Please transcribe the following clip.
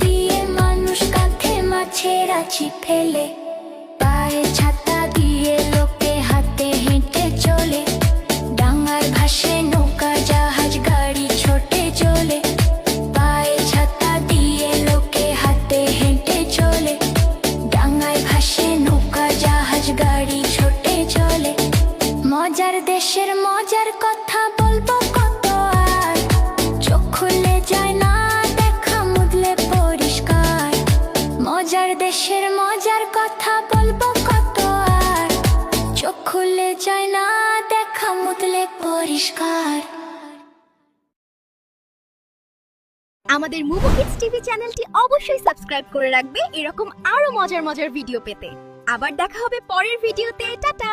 দিয়ে মানুষ কাঁধে মাছের আছি ফেলে, পায়ে ছাতা দিয়ে লোকে হাতে হেঁটে চলে, ডাঙার ভাসে নৌকা জাহাজ গাড়ি ছোটে চলে, পায়ে ছাতা দিয়ে লোকে হাতে হেঁটে চলে, ডাঙায় ভাসে নৌকা জাহাজ গাড়ি ছোটে চলে। মজার দেশের মজার কথা বলবো কত আর, চোখ খুলে যায় না দেখা মুদলে পরিষ্কার। মজার দেশের মজার কথা বলবো কত আর, চোখ খুলে যায় না দেখা মুদলে পরিষ্কার। আমাদের মুভি কিডস টিভি চ্যানেলটি অবশ্যই সাবস্ক্রাইব করে রাখবে এরকম আরো মজার মজার ভিডিও পেতে। আবার দেখা হবে পরের ভিডিওতে। টাটা।